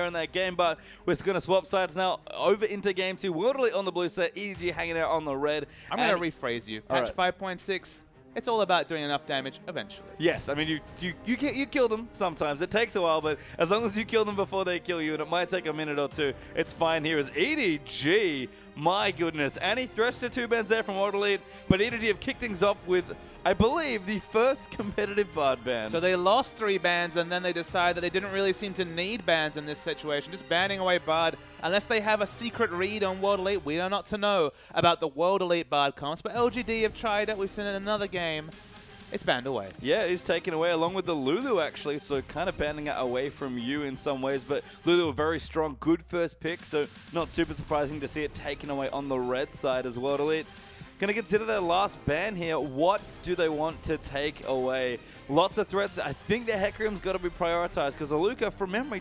in that game, but we're going to swap sides now over into game 2. World Elite on the blue side, EDG hanging out on the red. I'm going to rephrase you. Patch 5.6, it's all about doing enough damage eventually. Yes, I mean, you kill them sometimes. It takes a while, but as long as you kill them before they kill you, and it might take a minute or two, it's fine. Here is EDG. My goodness. And he threshed the 2 bans there from World Elite, but EDG have kicked things off with, I believe, the first competitive Bard ban. So they lost 3 bans, and then they decided that they didn't really seem to need bans in this situation. Just banning away Bard, unless they have a secret read on World Elite. We are not to know about the World Elite Bard comps, but LGD have tried it. We've seen it in another game. It's banned away. Yeah, he's taken away along with the Lulu, actually, so kind of banning it away from you in some ways. But Lulu, a very strong, good first pick, so not super surprising to see it taken away on the red side as well. Elite going to consider their last ban here. What do they want to take away? Lots of threats. I think the Hecarim's got to be prioritized because Aluka, from memory,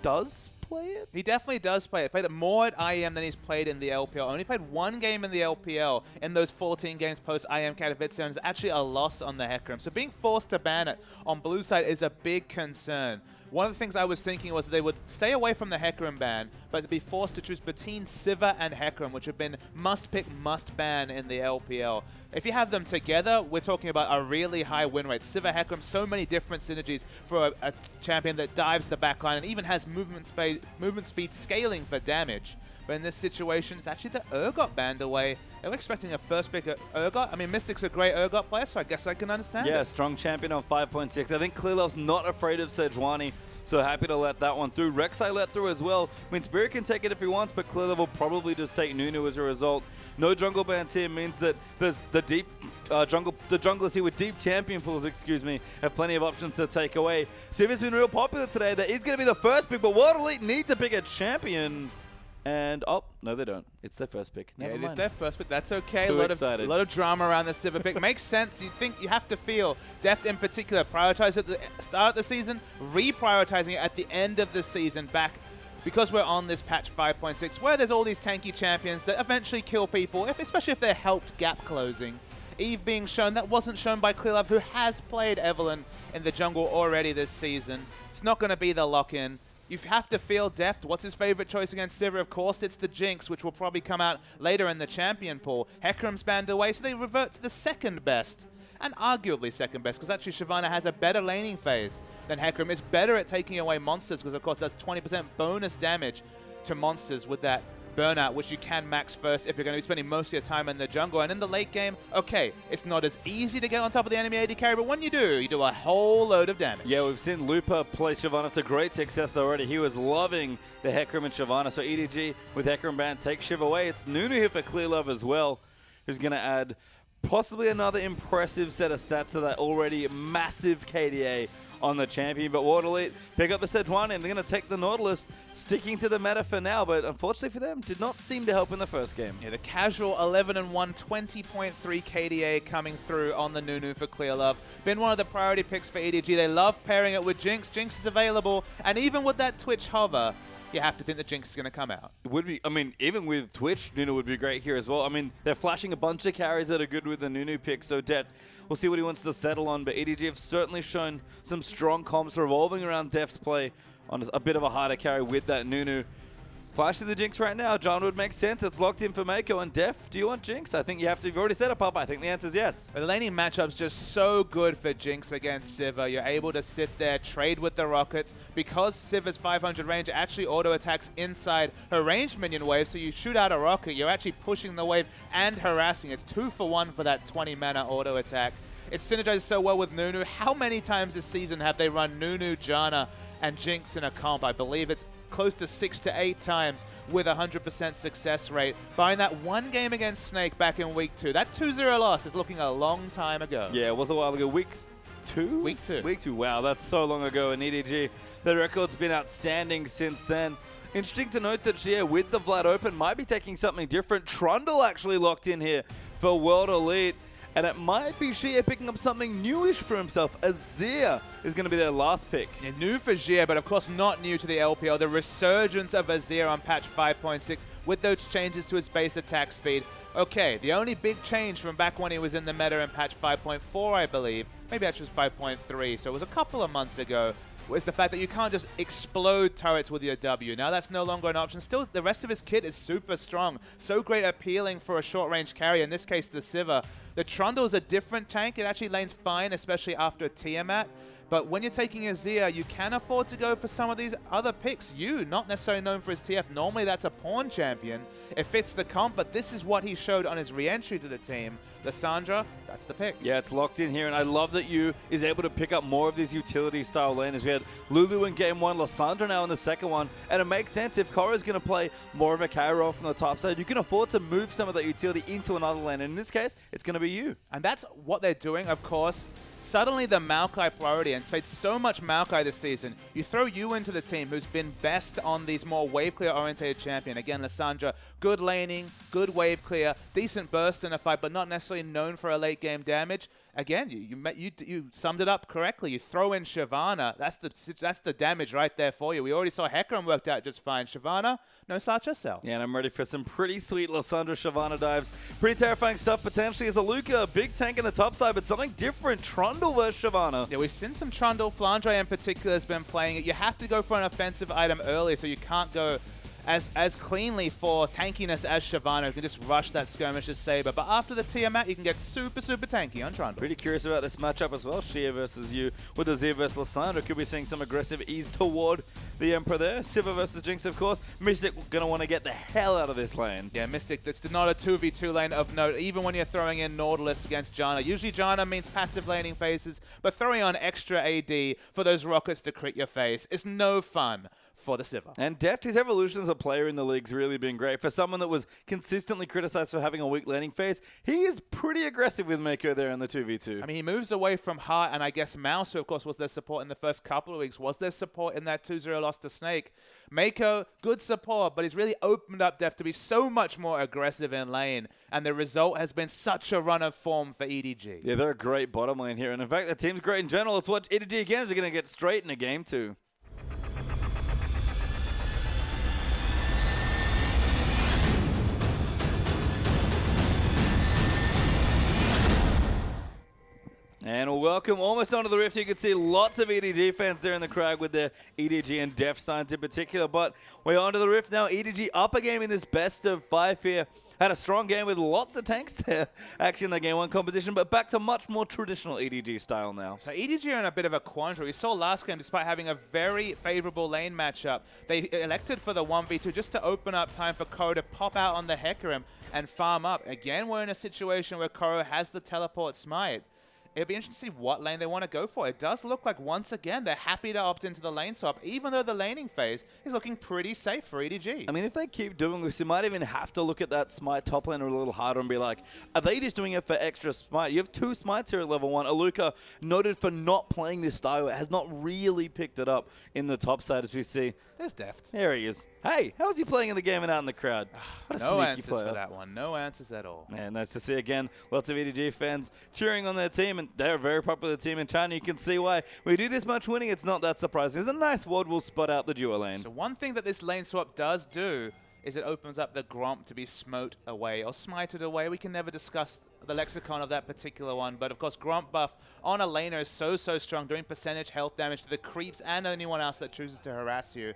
does play it? He definitely does play it. Played it more at IEM than he's played in the LPL. Only played 1 game in the LPL in those 14 games post IEM Katowice, and it's actually a loss on the Hecarim. So being forced to ban it on blue side is a big concern. One of the things I was thinking was they would stay away from the Hecarim ban, but to be forced to choose between Sivir and Hecarim, which have been must-pick, must-ban in the LPL. If you have them together, we're talking about a really high win rate. Sivir, Hecarim, so many different synergies for a champion that dives the backline and even has movement speed scaling for damage. But in this situation, it's actually the Urgot banned away. They were expecting a first pick at Urgot. I mean, Mystic's a great Urgot player, so I guess I can understand it. Strong champion on 5.6. I think Clearlove's not afraid of Sejuani, so happy to let that one through. Rek'Sai let through as well. I mean, Spirit can take it if he wants, but Clearlove will probably just take Nunu as a result. No jungle bans here means that there's the deep the junglers here with deep champion pools, have plenty of options to take away. Sivir's been real popular today. That is going to be the first pick, but World Elite need to pick a champion. And, oh, no, they don't. It's their first pick. Never mind. It is their first pick. That's okay. Too a excited. lot of drama around the Sivir pick. Makes sense. You think you have to feel Deft in particular prioritize at the start of the season, reprioritizing it at the end of the season back because we're on this patch 5.6 where there's all these tanky champions that eventually kill people, especially if they're helped gap closing. Eve being shown, that wasn't shown by Clearlove, who has played Evelynn in the jungle already this season. It's not going to be the lock-in. You have to feel Deft. What's his favorite choice against Sivir? Of course, it's the Jinx, which will probably come out later in the champion pool. Hecarim's banned away, so they revert to the second best. And arguably second best, because actually Shyvana has a better laning phase than Hecarim. Is better at taking away monsters, because of course that's 20% bonus damage to monsters with that burnout, which you can max first if you're going to be spending most of your time in the jungle. And in the late game, okay, it's not as easy to get on top of the enemy AD carry, but when you do a whole load of damage. Yeah, we've seen Lupa play Shyvana to great success already. He was loving the Hecarim and Shyvana. So EDG with Hecarim ban take Shiv away. It's Nunu here for Clearlove as well, who's going to add possibly another impressive set of stats to that already massive KDA on the champion. But World Elite pick up the Sejuani, and they're going to take the Nautilus, sticking to the meta for now, but unfortunately for them, did not seem to help in the first game. Yeah, the casual 11-1, 20.3 KDA coming through on the Nunu for Clearlove. Been one of the priority picks for EDG. They love pairing it with Jinx. Jinx is available, and even with that Twitch hover, you have to think that Jinx is going to come out. It would be, I mean, even with Twitch, Nunu would be great here as well. I mean, they're flashing a bunch of carries that are good with the Nunu pick, so Deft, we'll see what he wants to settle on, but EDG have certainly shown some strong comps revolving around Deft's play on a bit of a harder carry with that Nunu. Flashing the Jinx right now, John, would make sense. It's locked in for Mako and Def. Do you want Jinx? I think you have to. You've already said it, Papa. I think the answer is yes. The laning matchup's just so good for Jinx against Sivir. You're able to sit there, trade with the rockets. Because Sivir's 500 range actually auto-attacks inside her ranged minion wave, so you shoot out a rocket, you're actually pushing the wave and harassing. It's 2 for 1 for that 20 mana auto-attack. It synergizes so well with Nunu. How many times this season have they run Nunu, Janna, and Jinx in a comp? I believe it's close to 6 to 8 times with 100% success rate. Buying that one game against Snake back in week 2. That 2-0 loss is looking a long time ago. Yeah, it was a while ago. Week 2? Week 2. Week 2. Wow, that's so long ago in EDG. The record's been outstanding since then. Interesting to note that Shia with the Vlad Open might be taking something different. Trundle actually locked in here for World Elite. And it might be Xia picking up something newish for himself. Azir is going to be their last pick. Yeah, new for Xia, but of course not new to the LPL. The resurgence of Azir on patch 5.6 with those changes to his base attack speed. Okay, the only big change from back when he was in the meta in patch 5.4, I believe, maybe actually was 5.3, so it was a couple of months ago, is the fact that you can't just explode turrets with your W. Now that's no longer an option. Still, the rest of his kit is super strong. So great appealing for a short-range carry, in this case the Sivir. The Trundle is a different tank. It actually lanes fine, especially after a Tiamat. But when you're taking a Xia, you can afford to go for some of these other picks. Not necessarily known for his TF. Normally that's a pawn champion. It fits the comp, but this is what he showed on his re-entry to the team. Lissandra, that's the pick. Yeah, it's locked in here, and I love that Yu is able to pick up more of these utility-style laners. We had Lulu in game one, Lissandra now in the second one, and it makes sense if Korra's going to play more of a carry role from the top side. You can afford to move some of that utility into another lane, and in this case, it's going to be Yu. And that's what they're doing, of course. Suddenly the Maokai priority, and it's played so much Maokai this season. You throw Yu into the team, who's been best on these more wave clear orientated champion. Again, Lissandra, good laning, good wave clear, decent burst in a fight, but not necessarily known for a late game damage. Again, you summed it up correctly. You throw in Shyvana, that's the damage right there for you. We already saw Hecarim worked out just fine. Shyvana, no slouch herself. Yeah, and I'm ready for some pretty sweet Lissandra Shyvana dives. Pretty terrifying stuff potentially as a Luca, big tank in the top side, but something different. Trundle versus Shyvana. Yeah, we've seen some Trundle. Flandre in particular has been playing it. You have to go for an offensive item early, so you can't go as cleanly for tankiness as Shyvana, who can just rush that skirmisher's saber. But after the Tiamat, you can get super, super tanky on Trundle. Pretty curious about this matchup as well. Shia versus Yu with the Xia versus Lissandra. Could be seeing some aggressive ease toward the Emperor there. Sivir versus Jinx, of course. Mystic going to want to get the hell out of this lane. Yeah, Mystic, that's not a 2v2 lane of note, even when you're throwing in Nautilus against Janna. Usually Janna means passive laning phases, but throwing on extra AD for those rockets to crit your face is no fun for the Sivir. And Deft, his evolution as a player in the league's really been great. For someone that was consistently criticized for having a weak laning phase, he is pretty aggressive with Mako there in the 2v2. I mean, he moves away from Heart, and I guess Mouse, who of course was their support in the first couple of weeks, was their support in that 2-0 loss to Snake. Mako, good support, but he's really opened up Deft to be so much more aggressive in lane, and the result has been such a run of form for EDG. Yeah, they're a great bottom lane here, and in fact, the team's great in general. Let's watch EDG again as they're going to get straight in a game 2. And welcome almost onto the Rift. You can see lots of EDG fans there in the crowd with their EDG and Def signs in particular. But we're onto the Rift now. EDG up a game in this best of 5 here. Had a strong game with lots of tanks there, actually, in the game 1 competition, but back to much more traditional EDG style now. So EDG are in a bit of a quandary. We saw last game, despite having a very favorable lane matchup, they elected for the 1v2 just to open up time for Koro to pop out on the Hecarim and farm up. Again, we're in a situation where Koro has the teleport smite. It'll be interesting to see what lane they want to go for. It does look like, once again, they're happy to opt into the lane swap, even though the laning phase is looking pretty safe for EDG. I mean, if they keep doing this, you might even have to look at that smite top laner a little harder and be like, are they just doing it for extra smite? You have 2 smites here at level 1. Aluka, noted for not playing this style, has not really picked it up in the top side, as we see. There's Deft. There he is. Hey, how's he playing in the game and out in the crowd? What a no sneaky answers player. for that one. No answers at all. Yeah, nice to see again. Lots of EDG fans cheering on their team, and they're a very popular team in China. You can see why. When we do this much winning, it's not that surprising. It's a nice ward will spot out the duo lane. So one thing that this lane swap does do is it opens up the Gromp to be smote away or smited away. We can never discuss the lexicon of that particular one, but of course Gromp buff on a laner is so strong, doing percentage health damage to the creeps and anyone else that chooses to harass you.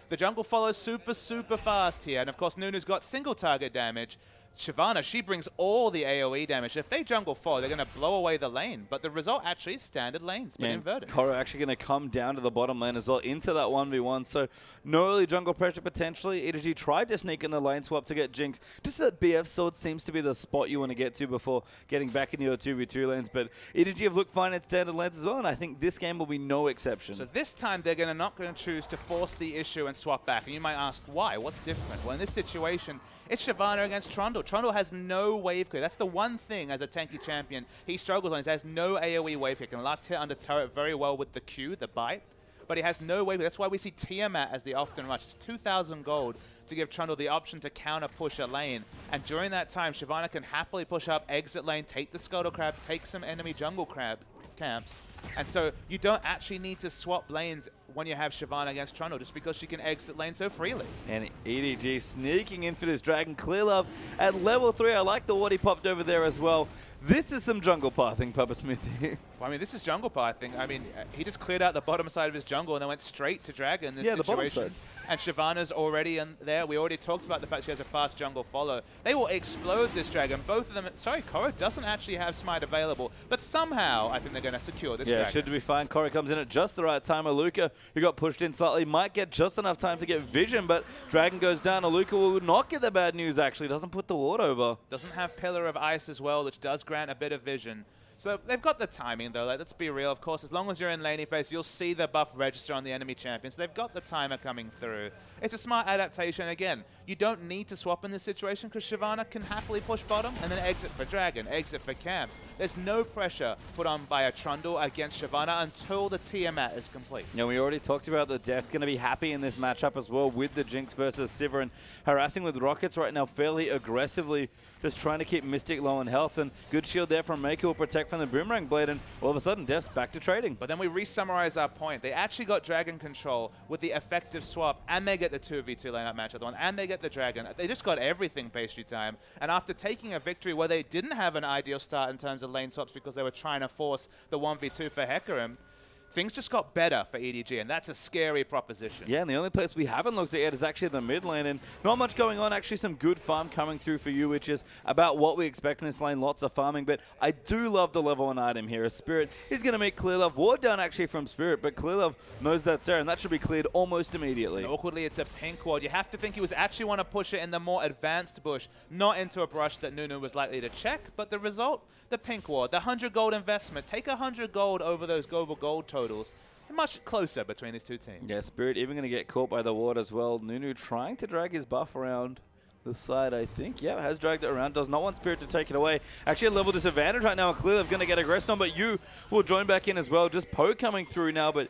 The jungle follows super fast here, and of course Nunu's got single target damage. Shyvana, she brings all the AoE damage. If they jungle forward, they're going to blow away the lane. But the result actually is standard lanes, but inverted. Koro actually going to come down to the bottom lane as well, into that 1v1. So no early jungle pressure potentially. EDG tried to sneak in the lane swap to get Jinx. Just that BF sword seems to be the spot you want to get to before getting back into your 2v2 lanes. But EDG have looked fine in standard lanes as well, and I think this game will be no exception. So this time they're not going to choose to force the issue and swap back. And you might ask, why? What's different? Well, in this situation, it's Shyvana against Trundle. Trundle has no wave clear. That's the one thing as a tanky champion he struggles on. He has no AoE wave clear. Can last hit under turret very well with the Q, the bite. But he has no wave clear. That's why we see Tiamat as the often rush. It's 2,000 gold to give Trundle the option to counter push a lane. And during that time, Shyvana can happily push up, exit lane, take the Scuttle Crab, take some enemy jungle crab camps. And so you don't actually need to swap lanes when you have Shyvana against Trundle, just because she can exit lane so freely. And EDG sneaking in for this Dragon Clear Love at level 3. I like the ward he popped over there as well. This is some jungle pathing, Papa Smithy. Well, I mean, this is jungle pathing. I mean, he just cleared out the bottom side of his jungle and then went straight to Dragon in this situation. The bottom side. And Shyvana's already in there. We already talked about the fact she has a fast jungle follow. They will explode this Dragon. Both of them. Sorry, Korra doesn't actually have Smite available, but somehow I think they're going to secure this Dragon. Yeah, should be fine. Korra comes in at just the right time. Aluka, who got pushed in slightly, might get just enough time to get vision, but Dragon goes down. Aluka will not get the bad news, actually. Doesn't put the ward over. Doesn't have Pillar of Ice as well, which does grant a bit of vision. So they've got the timing, though. Like, let's be real. Of course, as long as you're in laning phase, you'll see the buff register on the enemy champion. So they've got the timer coming through. It's a smart adaptation. Again, you don't need to swap in this situation because Shyvana can happily push bottom and then exit for Dragon, exit for camps. There's no pressure put on by a Trundle against Shyvana until the Tiamat is complete. Yeah, we already talked about the Deft going to be happy in this matchup as well with the Jinx versus Sivir, and harassing with Rockets right now fairly aggressively, just trying to keep Mystic low in health, and good shield there from Mako will protect from the Boomerang Blade, and all of a sudden Deft's back to trading. But then we re-summarize our point. They actually got Dragon control with the effective swap, and they get the 2v2 lane-up matchup one, and they get the Dragon. They just got everything pastry time, and after taking a victory where they didn't have an ideal start in terms of lane swaps because they were trying to force the 1v2 for Hecarim, things just got better for EDG, and that's a scary proposition. Yeah, and the only place we haven't looked at yet is actually the mid lane, and not much going on. Actually, some good farm coming through for you, which is about what we expect in this lane. Lots of farming, but I do love the level 1 item here. A Spirit is going to make Clear Love ward down actually from Spirit, but Clear Love knows that's there, and that should be cleared almost immediately. And awkwardly, it's a pink ward. You have to think he was actually want to push it in the more advanced bush, not into a brush that Nunu was likely to check, but the result, the pink ward, the 100 gold investment. Take 100 gold over those global gold totals. Much closer between these two teams. Yeah, Spirit even going to get caught by the ward as well. Nunu trying to drag his buff around the side, I think. Yeah, has dragged it around. Does not want Spirit to take it away. Actually, a level disadvantage right now. Clearly, going to get aggressed on, but you will join back in as well. Just Poe coming through now, but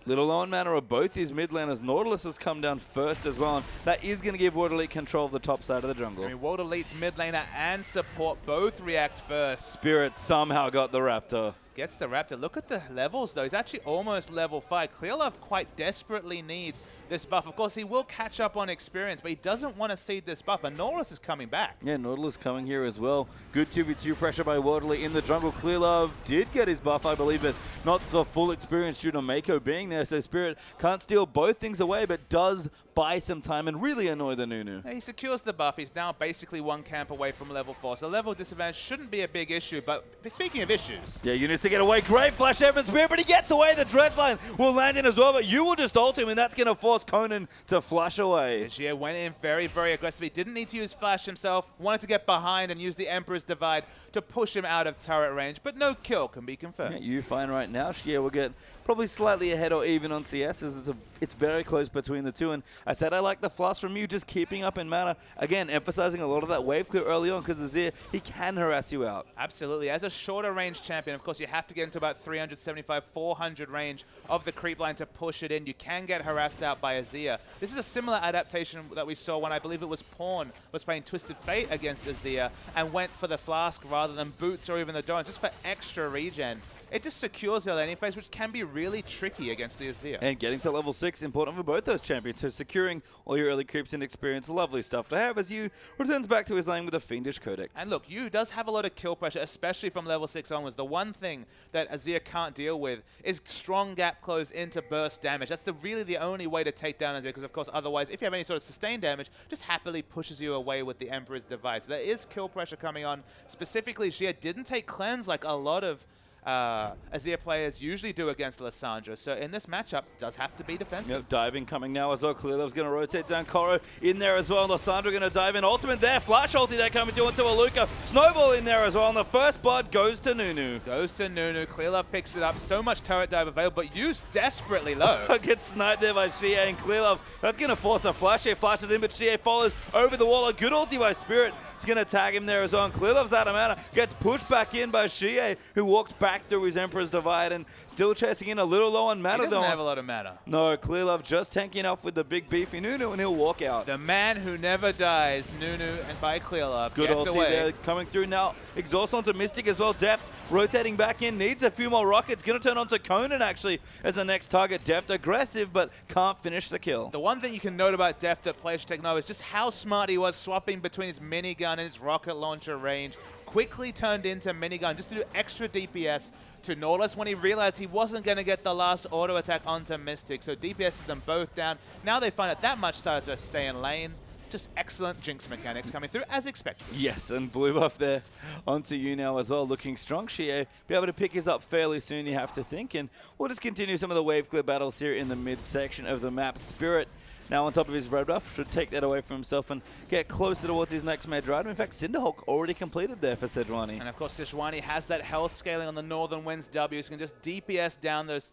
little low on mana of both these mid laners. Nautilus has come down first as well, and that is going to give World Elite control of the top side of the jungle. I mean, World Elite's mid laner and support both react first. Spirit somehow got the Raptor. Gets the Raptor. Look at the levels, though. He's actually almost level 5. Clearlove quite desperately needs this buff. Of course, he will catch up on experience, but he doesn't want to cede this buff, and Nautilus is coming back. Yeah, Nautilus coming here as well. Good 2v2 pressure by Wardley in the jungle. Clearlove did get his buff, I believe, but not the full experience due to Mako being there, so Spirit can't steal both things away, but does buy some time and really annoy the Nunu. Yeah, he secures the buff. He's now basically 1 camp away from level 4, so level disadvantage shouldn't be a big issue, but speaking of issues... Yeah, Eunice to get away. Great flash there from Spirit, but he gets away. The Dredge line will land in as well, but you will just ult him, and that's going to force Conan to flash away. Jia went in very, very aggressively. Didn't need to use flash himself. Wanted to get behind and use the Emperor's Divide to push him out of turret range, but no kill can be confirmed. Yeah, you fine right now. Shia will get probably slightly ahead or even on CS, as it's very close between the two. And I said I like the flash from you, just keeping up in mana. Again, emphasizing a lot of that wave clear early on, because Azir, he can harass you out. Absolutely. As a shorter range champion, of course, you have to get into about 375, 400 range of the creep line to push it in. You can get harassed out by Azir. This is a similar adaptation that we saw when I believe it was Pawn was playing Twisted Fate against Azir and went for the flask rather than boots or even the Dawn, just for extra regen. It just secures their laning phase, which can be really tricky against the Azir. And getting to level 6, important for both those champions. So securing all your early creeps and experience, lovely stuff to have as you returns back to his lane with a Fiendish Codex. And look, Yu does have a lot of kill pressure, especially from level 6 onwards. The one thing that Azir can't deal with is strong gap close into burst damage. That's really the only way to take down Azir, because of course otherwise, if you have any sort of sustained damage, just happily pushes you away with the Emperor's Device. There is kill pressure coming on. Specifically, Jia didn't take cleanse like a lot of Azir players usually do against Lissandra, so in this matchup, does have to be defensive. Yep, diving coming now as well. Clearlove's going to rotate down Koro in there as well. Lissandra going to dive in. Ultimate there. Flash ulti there coming through into Aluka. Snowball in there as well. And the first blood goes to Nunu. Goes to Nunu. Clearlove picks it up. So much turret dive available, but used desperately low. Gets sniped there by Xie and Clearlove. That's going to force a flash. Xie flashes in, but Xie follows over the wall. A good ulti by Spirit. It's going to tag him there as well. And Clearlove's out of mana. Gets pushed back in by Xie, who walked back through his Emperor's Divide and still chasing in a little low on mana. He doesn't have a lot of mana. No, Clearlove just tanking off with the big beefy Nunu, and he'll walk out. The man who never dies, Nunu, and by Clearlove good gets ulti away. There coming through now. Exhaust onto Mystic as well. Deft rotating back in, needs a few more rockets. Going to turn onto Conan actually as the next target. Deft aggressive, but can't finish the kill. The one thing you can note about Deft that players should take note is just how smart he was swapping between his minigun and his rocket launcher range. quickly turned into minigun just to do extra DPS to Nautilus when he realized he wasn't going to get the last auto attack onto Mystic. So DPSs them both down. Now they find it that much started to stay in lane. Just excellent Jinx mechanics coming through as expected. Yes, and blue buff there onto you now as well, looking strong. Xie be able to pick his up fairly soon, you have to think. And we'll just continue some of the wave clear battles here in the midsection of the map. Spirit now on top of his red buff should take that away from himself and get closer towards his next major item. In fact, Cinderhawk already completed there for Sejuani. And of course, Sejuani has that health scaling on the Northern Winds W, so can just DPS down those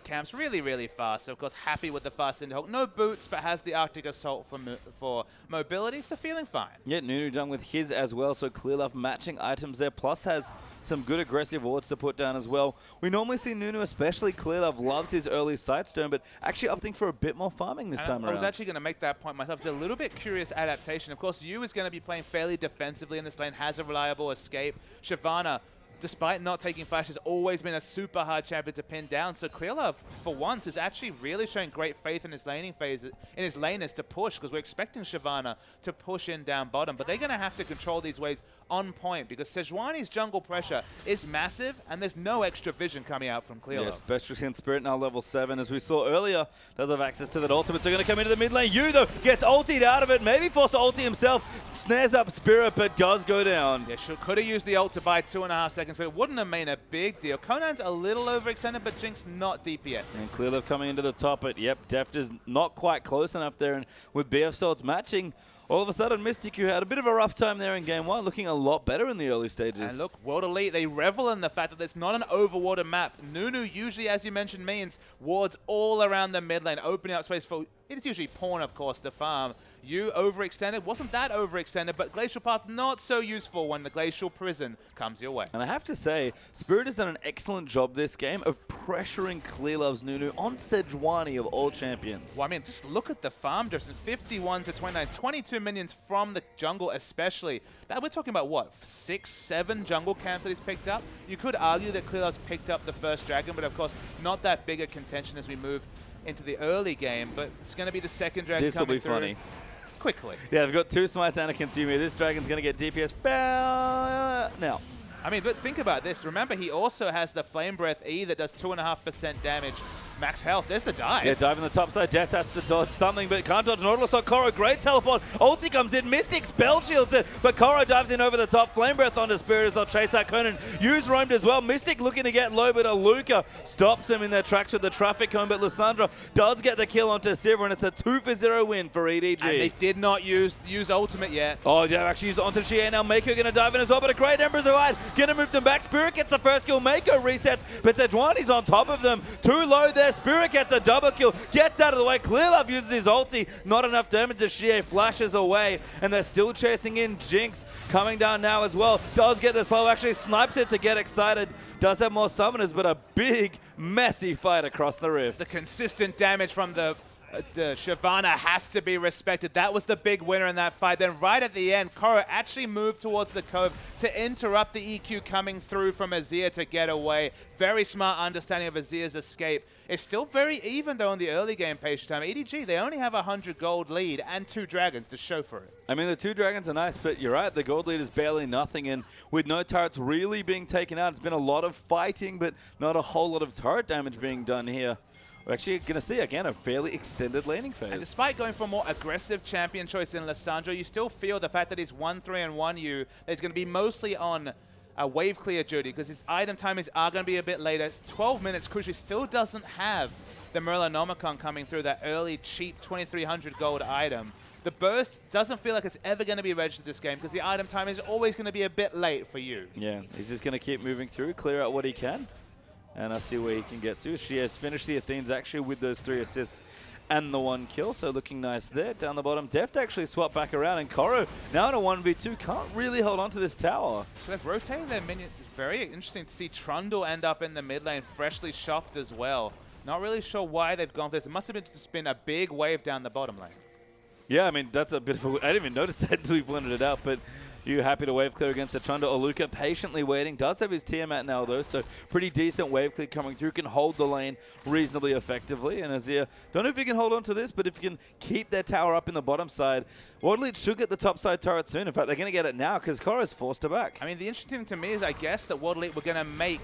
camps really, really fast. So, of course, happy with the fast Cinderhawk. No boots, but has the Arctic Assault for mobility, so feeling fine. Yeah, Nunu done with his as well, so Clearlove matching items there, plus has some good aggressive wards to put down as well. We normally see Nunu, especially Clearlove, loves his early Sightstone, but actually opting for a bit more farming this time around. I was actually going to make that point myself. It's a little bit curious adaptation. Of course, Yu is going to be playing fairly defensively in this lane, has a reliable escape. Shyvana, despite not taking flash, has always been a super hard champion to pin down. So Clearlove, for once, is actually really showing great faith in his laning phase, in his laners to push, because we're expecting Shyvana to push in down bottom. But they're going to have to control these waves on point, because Sejuani's jungle pressure is massive, and there's no extra vision coming out from Clearlove. Yes, especially in Spirit now level 7, as we saw earlier, does have access to that ultimate. So going to come into the mid lane. Yu, though, gets ultied out of it, maybe forced to ulti himself, snares up Spirit, but does go down. Yeah, could have used the ult to buy 2.5 seconds, but it wouldn't have made a big deal. Conan's a little overextended, but Jinx not DPS. And Clearlove coming into the top, but yep, Deft is not quite close enough there, and with BF Swords matching, all of a sudden, Mystic, who had a bit of a rough time there in Game 1, looking a lot better in the early stages. And look, World Elite, they revel in the fact that it's not an overwarded map. Nunu usually, as you mentioned, means wards all around the mid lane, opening up space for, it is usually Pawn, of course, to farm. Yu overextended, wasn't that overextended, but Glacial Path not so useful when the Glacial Prison comes your way. And I have to say, Spirit has done an excellent job this game of pressuring Clearlove's Nunu on Sejuani of all champions. Well, I mean, just look at the farm distance, 51 to 29, 22 minions from the jungle especially. That we're talking about, what, 6, 7 jungle camps that he's picked up? You could argue that Clearlove's picked up the first dragon, but of course, not that big a contention as we move into the early game, but it's going to be the second dragon coming through. This will be funny. Quickly. Yeah, they've got 2 smites and a consume here. This dragon's going to get DPS now. I mean, but think about this. Remember, he also has the Flame Breath E that does 2.5% damage. Max health. There's the dive. Yeah, dive in the top side. Death has to dodge something, but can't dodge Nautilus on Koro. Great teleport. Ulti comes in. Mystic spell shields it, but Koro dives in over the top. Flame Breath onto Spirit as they'll chase out Conan. Yu's roamed as well. Mystic looking to get low, but Aluka stops him in their tracks with the traffic cone, but Lissandra does get the kill onto Sivir, and it's a 2-for-0 win for EDG. And they did not use ultimate yet. Oh, yeah, actually used it onto Xie now. Mako going to dive in as well, but a great Ember's Ride. Going to move them back. Spirit gets the first kill. Mako resets, but Sejuani's on top of them. Too low there. Spirit gets a double kill, gets out of the way. Clearlove uses his ulti. Not enough damage as Xie flashes away, and they're still chasing in. Jinx coming down now as well. Does get the slow, actually snipes it to get excited. Does have more summoners, but a big, messy fight across the rift. The consistent damage from the Shyvana has to be respected. That was the big winner in that fight. Then right at the end, Koro actually moved towards the cove to interrupt the EQ coming through from Azir to get away. Very smart understanding of Azir's escape. It's still very even, though, in the early game patient time. EDG, they only have a 100 gold lead and 2 dragons to show for it. I mean, the 2 dragons are nice, but you're right, the gold lead is barely nothing, and with no turrets really being taken out, it's been a lot of fighting, but not a whole lot of turret damage being done here. We're actually going to see, again, a fairly extended laning phase. And despite going for a more aggressive champion choice in Lissandra, you still feel the fact that he's 1-3-1 Yu, that he's going to be mostly on a wave clear duty, because his item timings are going to be a bit later. It's 12 minutes, crucially still doesn't have the Merlinomicon coming through, that early, cheap 2,300 gold item. The burst doesn't feel like it's ever going to be registered this game, because the item time is always going to be a bit late for you. Yeah, he's just going to keep moving through, clear out what he can. And I'll see where he can get to. She has finished the Athenes actually with those 3 assists and the 1 kill, so looking nice there. Down the bottom, Deft actually swapped back around, and Koro now in a 1v2 can't really hold on to this tower. So they've rotated their minions. Very interesting to see Trundle end up in the mid lane, freshly shopped as well. Not really sure why they've gone for this. It must have just been a big wave down the bottom lane. Yeah, I mean, that's a bit of a... I didn't even notice that until we blended it out, but You happy to wave clear against the Trunda. Oluka patiently waiting. Does have his Tiamat now, though, so pretty decent wave clear coming through. Can hold the lane reasonably effectively. And Azir, don't know if you can hold on to this, but if you can keep their tower up in the bottom side, Waterlead should get the top side turret soon. In fact, they're going to get it now because Korra's forced her back. I mean, the interesting thing to me is, I guess, that Waterlead were going to make...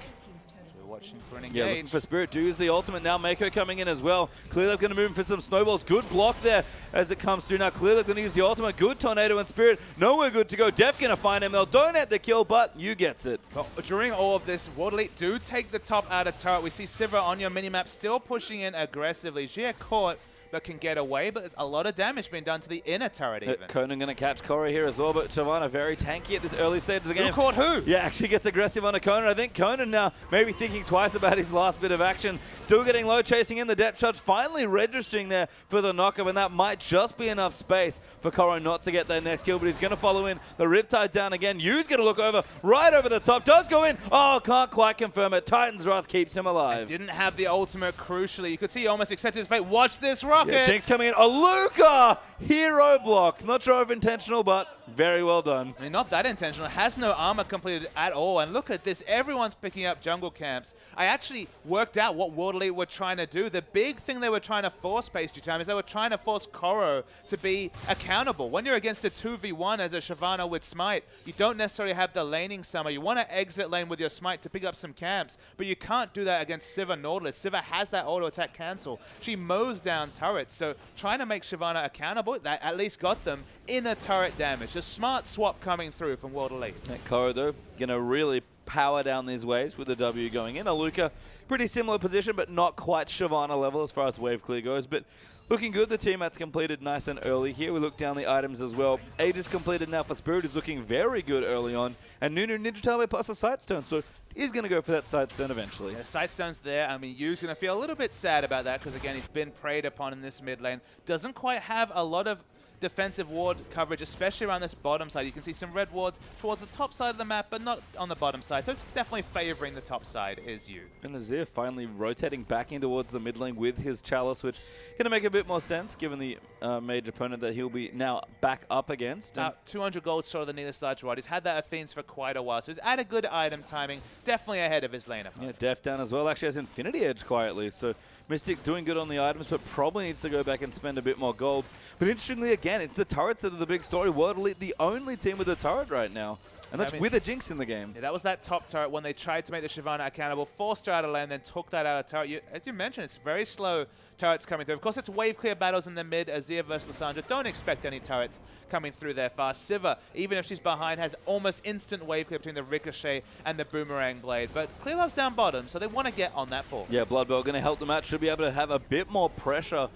Watching for an engage. Yeah, looking for Spirit to use the ultimate now. Mako coming in as well. Clearly going to move in for some snowballs. Good block there as it comes through. Now Clearly going to use the ultimate. Good Tornado and Spirit. Nowhere good to go. Def going to find him. They'll donate the kill, but you gets it. Well, during all of this, Waterlead do take the top out of turret. We see Sivir on your minimap still pushing in aggressively. Jia caught, but can get away, but there's a lot of damage being done to the inner turret even. Conan going to catch Korra here as well, but Shyvana very tanky at this early stage of the game. Who caught who? Yeah, actually gets aggressive on a Conan. I think Conan now maybe thinking twice about his last bit of action. Still getting low, chasing in the depth charge, finally registering there for the knockup, and that might just be enough space for Korra not to get that next kill, but he's going to follow in. The Riptide down again. Yu's going to look over, right over the top, does go in. Oh, can't quite confirm it. Titan's Wrath keeps him alive. And didn't have the ultimate, crucially. You could see he almost accepted his fate. Watch this rocket. Yeah, Jinx coming in. Oluka! Hero block. Not sure if intentional, but very well done. I mean, not that intentional. Has no armor completed at all. And look at this. Everyone's picking up jungle camps. I actually worked out what Waterlead were trying to do. The big thing they were trying to force, Pasty Time, is they were trying to force Koro to be accountable. When you're against a 2v1 as a Shyvana with Smite, you don't necessarily have the laning summer. You want to exit lane with your Smite to pick up some camps, but you can't do that against Sivir Nautilus. Sivir has that auto attack cancel. She mows down turrets, so trying to make Shyvana accountable, that at least got them inner turret damage. A smart swap coming through from Waterlead. Koro, though, going to really power down these waves with the W going in. Aluka, pretty similar position, but not quite Shyvana level as far as wave clear goes. But looking good. The teammate's completed nice and early here. We look down the items as well. Age is completed now for Spirit, who's looking very good early on. And Nunu Ninja Tailway plus a Sightstone, so he's going to go for that Sightstone eventually. Yeah, Sightstone's there. I mean, Yu's going to feel a little bit sad about that because, again, he's been preyed upon in this mid lane. Doesn't quite have a lot of defensive ward coverage, especially around this bottom side. You can see some red wards towards the top side of the map, but not on the bottom side. So it's definitely favoring the top side is Yu. And Azir finally rotating back in towards the mid lane with his Chalice, which going to make a bit more sense given the major opponent that he'll be now back up against. 200 gold short of the nearest large rod. He's had that Athenes for quite a while, so he's at a good item timing, definitely ahead of his lane opponent. Yeah, Def down as well. Actually has Infinity Edge quietly, so Mystic doing good on the items, but probably needs to go back and spend a bit more gold. But interestingly, again, it's the turrets that are the big story. Waterlead, the only team with a turret right now. And that's with a Jinx in the game. Yeah, that was that top turret when they tried to make the Shyvana accountable, forced her out of lane, then took that out of turret. As you mentioned, it's very slow turrets coming through. Of course, it's wave clear battles in the mid, Azir versus Lissandra. Don't expect any turrets coming through there fast. Sivir, even if she's behind, has almost instant wave clear between the Ricochet and the Boomerang Blade. But Clear Love's down bottom, so they want to get on that ball. Yeah, Blood Bowl going to help them out. Should be able to have a bit more pressure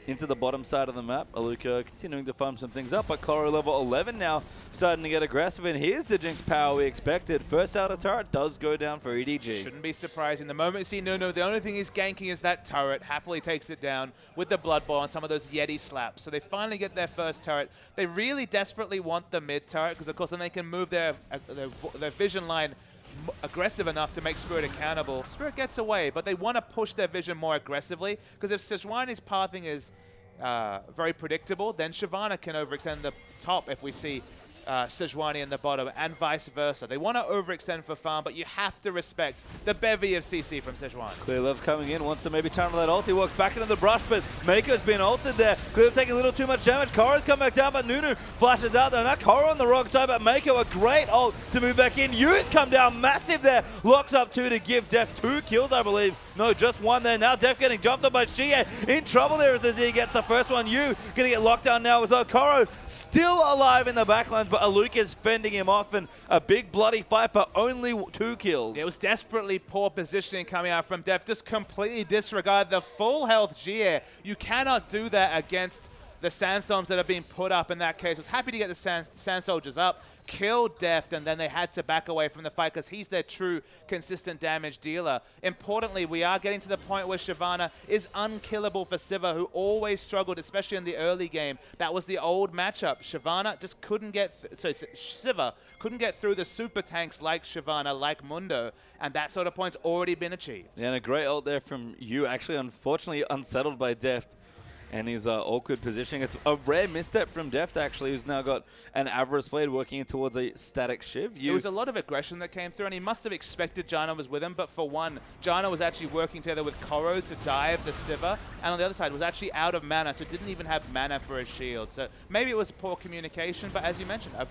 into the bottom side of the map. Aluka continuing to farm some things up, but Koro level 11 now starting to get aggressive, and here's the Jinx power we expected. First out of turret does go down for EDG. Shouldn't be surprising. The moment you see Nunu, the only thing he's ganking is that turret. Happily takes it down with the Blood Bowl and some of those Yeti slaps. So they finally get their first turret. They really desperately want the mid turret, because of course then they can move their vision line aggressive enough to make Spirit accountable. Spirit gets away, but they want to push their vision more aggressively, because if Sejuani's pathing is very predictable, then Shyvana can overextend the top if we see Sejuani in the bottom, and vice versa. They want to overextend for farm, but you have to respect the bevy of CC from Sejuani. Clear Love coming in, wants to maybe channel that ult. He walks back into the brush, but Mako's been ulted there. Clear Love taking a little too much damage. Koro's come back down, but Nunu flashes out there. Now Koro on the wrong side, but Mako a great ult to move back in. Yu's come down massive there. Locks up 2 to give Def 2 kills, I believe. No, just 1 there. Now Def getting jumped on by Shie. In trouble there as Azir gets the first one. Yu going to get locked down now as well. Koro still alive in the backlines, but Aluka's fending him off, and a big bloody fight, but only 2 kills. It was desperately poor positioning coming out from Def. Just completely disregard the full health Jie. You cannot do that against the Sandstorms that are being put up in that case. Was happy to get the Sand Soldiers up, killed Deft, and then they had to back away from the fight because he's their true consistent damage dealer. Importantly, we are getting to the point where Shyvana is unkillable for Sivir, who always struggled, especially in the early game. That was the old matchup. Shyvana just couldn't get, Sivir couldn't get through the super tanks like Shyvana, like Mundo, and that sort of point's already been achieved. Yeah, and a great ult there from Yu, actually unfortunately unsettled by Deft. and his awkward positioning. It's a rare misstep from Deft, actually, who's now got an Avarice Blade working in towards a static Shiv. It was a lot of aggression that came through, and he must have expected Janna was with him, but for one, Janna was actually working together with Koro to dive the Sivir, and on the other side was actually out of mana, so didn't even have mana for a shield. So maybe it was poor communication, but as you mentioned, a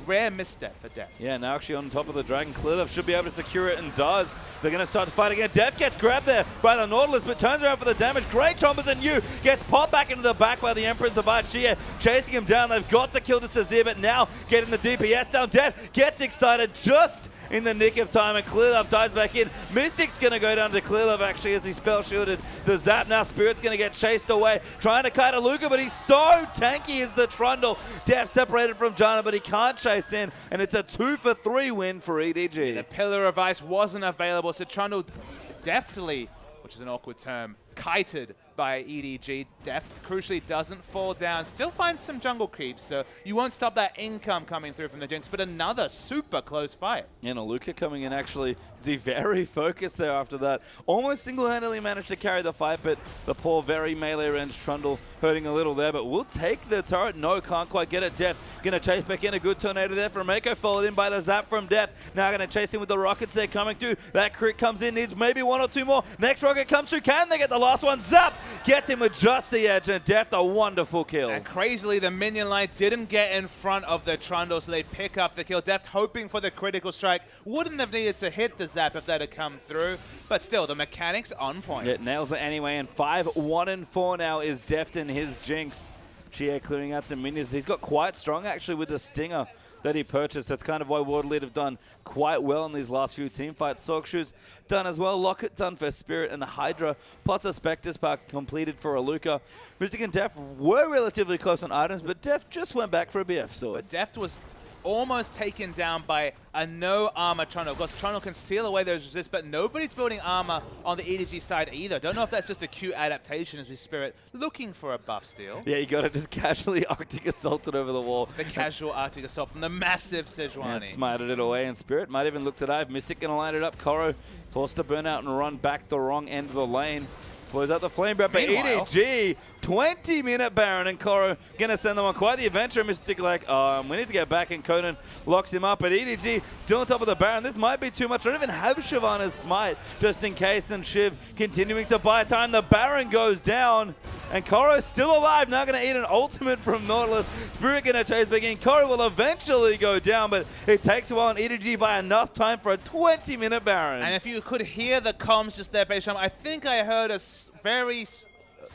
rare misstep for Deft. Yeah, now actually on top of the Dragon, Clearlove should be able to secure it and does. They're going to start to fight again. Deft gets grabbed there by the Nautilus, but turns around for the damage. Great chompers, and Yu gets popped back into the back by the Emperor's Divide. Xie chasing him down. They've got to kill the Sazir, but now getting the DPS down. Deft gets excited just in the nick of time, and Clearlove dies back in. Mystic's going to go down to Clearlove, actually, as he spell shielded the Zap. Now Spirit's going to get chased away, trying to kite a Luca, but he's so tanky as the Trundle. Deft separated from Janna, but he can't chase in, and it's a 2-for-3 win for EDG. The Pillar of Ice wasn't available, so Trundle deftly, which is an awkward term, kited by EDG. Deft crucially doesn't fall down, still finds some jungle creeps, so you won't stop that income coming through from the Jinx, but another super close fight. And Luca coming in, actually, very focused there after that. Almost single-handedly managed to carry the fight, but the poor, very melee-ranged Trundle hurting a little there, but we'll take the turret. No, can't quite get it. Deft gonna chase back in. A good tornado there from Mako, followed in by the Zap from Deft. Now gonna chase him with the rockets there coming through. That crit comes in, needs maybe one or two more. Next rocket comes through. Can they get the last one? Zap gets him with just the edge, and Deft a wonderful kill. And crazily, the minion line didn't get in front of the Trundle, so they pick up the kill. Deft hoping for the critical strike. Wouldn't have needed to hit the Zap if that had come through, but still, the mechanics on point. It nails it anyway, and 5-1-4 now is Deft in his Jinx. Xie clearing out some minions. He's got quite strong, actually, with the Stinger that he purchased. That's kind of why Waterlead have done quite well in these last few team fights. Sogshu's done as well. Locket done for Spirit, and the Hydra plus a Spectre Spark completed for Aluka. Mystic and Deft were relatively close on items, but Deft just went back for a BF sword. But Deft was almost taken down by a no-armor Trundle. Of course, Trundle can steal away those resists, but nobody's building armor on the EDG side either. Don't know if that's just a cute adaptation as we Spirit looking for a buff steal. Yeah, you got to just casually Arctic Assault it over the wall. The casual Arctic Assault from the massive Sejuani. And smited it away, and Spirit might even look to dive. Mystic going to line it up. Koro forced to burn out and run back the wrong end of the lane. Flows out the flame breath, but EDG, 20-minute Baron, and Koro going to send them on quite the adventure. Mystic like, we need to get back, and Conan locks him up, but EDG still on top of the Baron. This might be too much. I don't even have Shyvana's smite, just in case, and Shiv continuing to buy time. The Baron goes down, and Koro's still alive. Now going to eat an ultimate from Nautilus. Spirit going to chase back in. Koro will eventually go down, but it takes a while, and EDG by enough time for a 20-minute Baron. And if you could hear the comms just there, Beishamp, I think I heard a very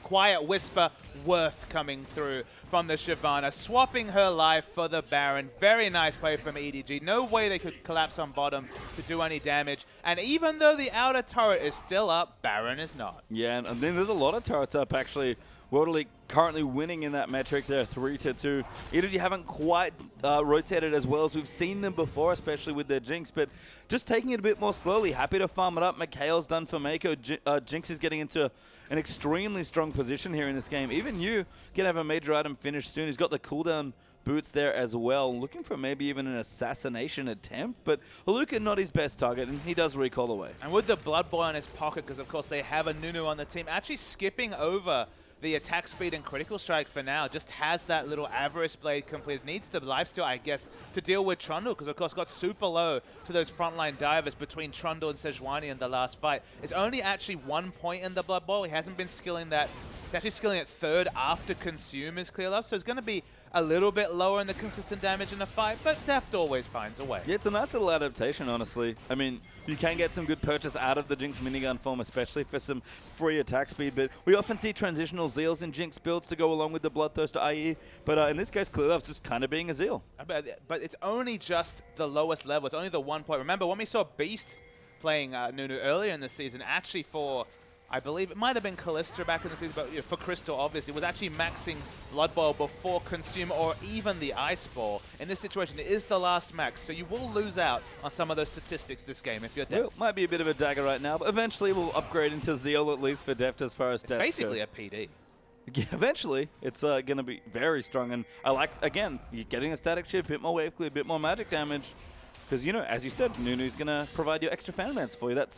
quiet whisper, Worth, coming through from the Shyvana, swapping her life for the Baron. Very nice play from EDG. No way they could collapse on bottom to do any damage. And even though the outer turret is still up, Baron is not. Yeah, and then there's a lot of turrets up, actually. World League currently winning in that metric there, 3-2. EDG haven't quite rotated as well as we've seen them before, especially with their Jinx, but just taking it a bit more slowly. Happy to farm it up. Mikhail's done for Mako. Jinx is getting into an extremely strong position here in this game. Even you can have a major item finished soon. He's got the cooldown boots there as well, looking for maybe even an assassination attempt, but Aluka not his best target, and he does recall away. And with the Blood Boy in his pocket, because of course they have a Nunu on the team, actually skipping over the attack speed and critical strike for now, just has that little Avarice Blade completed. Needs the lifesteal, I guess, to deal with Trundle, because of course got super low to those frontline divers between Trundle and Sejuani in the last fight. It's only actually 1 point in the Blood Bowl. He hasn't been skilling that. He's actually skilling it third after Consume is clear love, so it's going to be a little bit lower in the consistent damage in the fight, but Deft always finds a way. Yeah, it's a nice little adaptation, honestly. I mean, you can get some good purchase out of the Jinx minigun form, especially for some free attack speed, but we often see transitional Zeals in Jinx builds to go along with the Bloodthirster IE, but in this case, Clearlove's just kind of being a Zeal. But it's only just the lowest level. It's only the 1 point. Remember, when we saw Beast playing Nunu earlier in the season, actually for, I believe it might have been Kalista back in the season, but for Crystal, obviously, was actually maxing Blood Boil before Consume or even the Ice Ball. In this situation, it is the last max, so you will lose out on some of those statistics this game if you're Deft. Well, might be a bit of a dagger right now, but eventually we'll upgrade into Zeal, at least for Deft as far as stats basically go. a PD. Yeah, eventually, it's going to be very strong, and I like, again, you're getting a static chip, a bit more wave clear, a bit more magic damage. Because, you know, as you said, Nunu's going to provide you extra fan events for you. That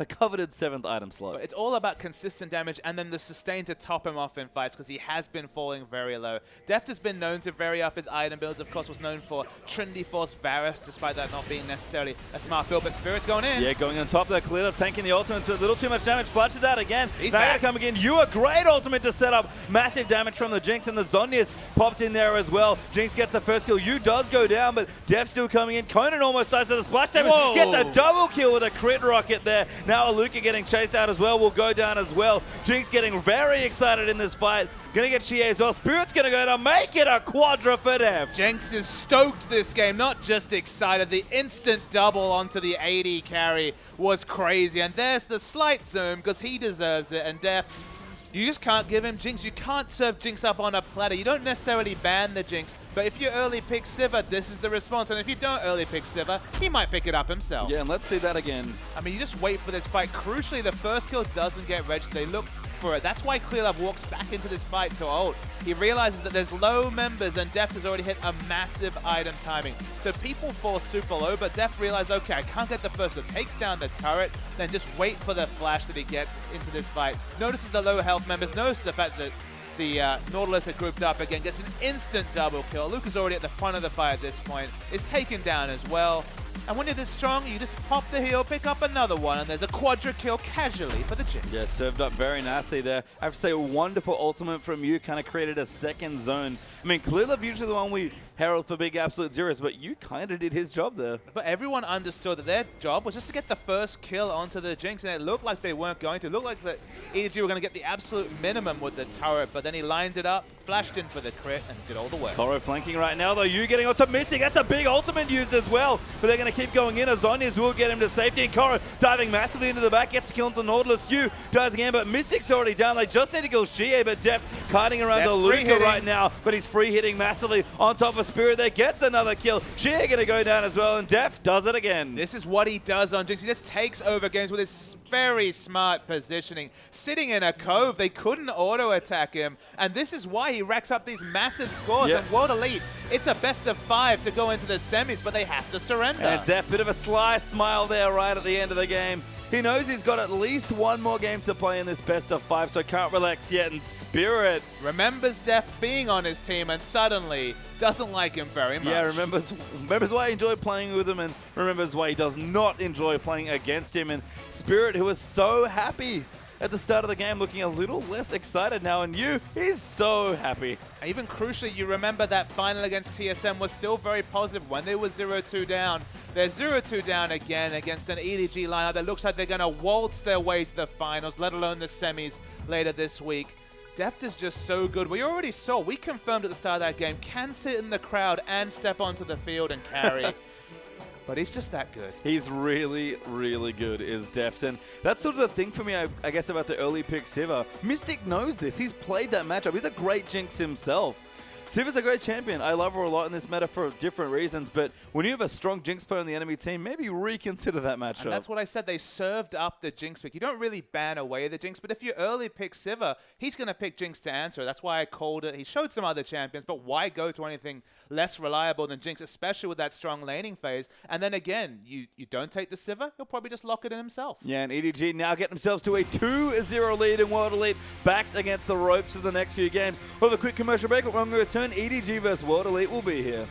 coveted 7th item slot. It's all about consistent damage and then the sustain to top him off in fights because he has been falling very low. Deft has been known to vary up his item builds. Of course, was known for Trinity Force Varus, despite that not being necessarily a smart build. But Spirit's going in. Yeah, going on top there. Clear up, tanking the ultimate to a little too much damage. Flushes out again. He's now back. going to come again. You a great ultimate to set up massive damage from the Jinx, and the Zhonya's popped in there as well. Jinx gets the first kill. You does go down, but Deft still coming in. Conan almost dies to the splash damage. Whoa. Gets a double kill with a crit rocket there. Now Aluka getting chased out as well. Will go down as well. Jinx getting very excited in this fight. Gonna get Xie as well. Spirit's gonna go down. Make it a quadra for Deft. Jinx is stoked this game, not just excited. The instant double onto the AD carry was crazy. And there's the slight zoom because he deserves it. And Deft, you just can't give him Jinx. You can't serve Jinx up on a platter. You don't necessarily ban the Jinx, but if you early pick Sivir, this is the response. And if you don't early pick Sivir, he might pick it up himself. Yeah, and let's see that again. I mean, you just wait for this fight. Crucially, the first kill doesn't get registered. They look for it. That's why ClearLove walks back into this fight to ult. He realizes that there's low members and Deft has already hit a massive item timing. So people fall super low, but Deft realizes, okay, I can't get the first kill. Takes down the turret, then just wait for the flash that he gets into this fight. Notices the low health members, notices the fact that the Nautilus had grouped up again, gets an instant double kill. Luca's already at the front of the fight at this point, is taken down as well. And when you're this strong, you just pop the heal, pick up another one, and there's a quadra kill casually for the Jinx. Yeah, served up very nicely there. I have to say, a wonderful ultimate from you, kind of created a second zone. I mean, ClearLove usually the one we herald for big absolute zeros, but you kind of did his job there. But everyone understood that their job was just to get the first kill onto the Jinx, and it looked like they weren't going to. It looked like the EDG were going to get the absolute minimum with the turret, but then he lined it up, flashed in for the crit, and did all the work. Koro flanking right now, though. You getting onto Mystic. That's a big ultimate used as well, but they're going to keep going in. Azonius will get him to safety, and Koro diving massively into the back, gets a kill into Nautilus. You dies again, but Mystic's already down. They just need to kill Xie, but Deft kiting around to Luca right now, but he's free hitting massively on top of Spirit there. Gets another kill. Xie going to go down as well, and Deft does it again. This is what he does on Jinx. He just takes over games with his very smart positioning. Sitting in a cove, they couldn't auto-attack him, and this is why he racks up these massive scores. Yep. And World Elite, it's a best of 5 to go into the semis, but they have to surrender. And Deft, bit of a sly smile there right at the end of the game. He knows he's got at least one more game to play in this best of 5, so can't relax yet. And Spirit remembers Deft being on his team and suddenly doesn't like him very much. Yeah, remembers why he enjoyed playing with him and remembers why he does not enjoy playing against him. And Spirit, who was so happy at the start of the game, looking a little less excited now, and he's so happy. Even crucially, you remember that final against TSM was still very positive when they were 0-2 down. They're 0-2 down again against an EDG lineup that looks like they're going to waltz their way to the finals, let alone the semis later this week. Deft is just so good. We already saw, we confirmed at the start of that game, can sit in the crowd and step onto the field and carry. But he's just that good. He's really, really good, is Deft. And that's sort of the thing for me, I guess, about the early pick Sivir. Mystic knows this. He's played that matchup. He's a great Jinx himself. Sivir's a great champion. I love her a lot in this meta for different reasons, but when you have a strong Jinx player on the enemy team, maybe reconsider that matchup. And that's what I said. They served up the Jinx pick. You don't really ban away the Jinx, but if you early pick Sivir, he's going to pick Jinx to answer. That's why I called it. He showed some other champions, but why go to anything less reliable than Jinx, especially with that strong laning phase? And then again, you don't take the Sivir, he'll probably just lock it in himself. Yeah, and EDG now get themselves to a 2-0 lead in World Elite. Backs against the ropes for the next few games. We'll have a quick commercial break, but when we return, EDG versus World Elite will be here.